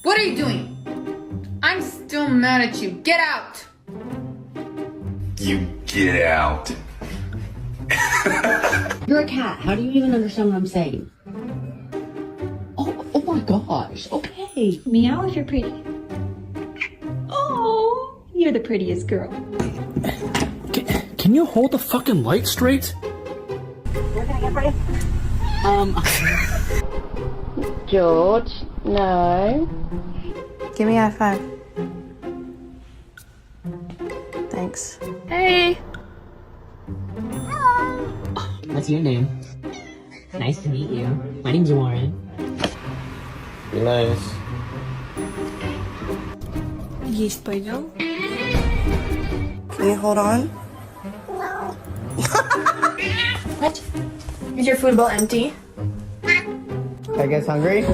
What are you doing? I'm still mad at you. Get out! You get out. You're a cat. How do you even understand what I'm saying? Oh my gosh. Okay. Meow if you're pretty. Oh, you're the prettiest girl. Can you hold the fucking light straight? We're gonna get ready. George, no. Give me a high five. Thanks. Hey. What's your name? Nice to meet you. My name's Warren. Be nice. Есть пойдем? Can you hold on? What? Is your food bowl empty? I guess hungry?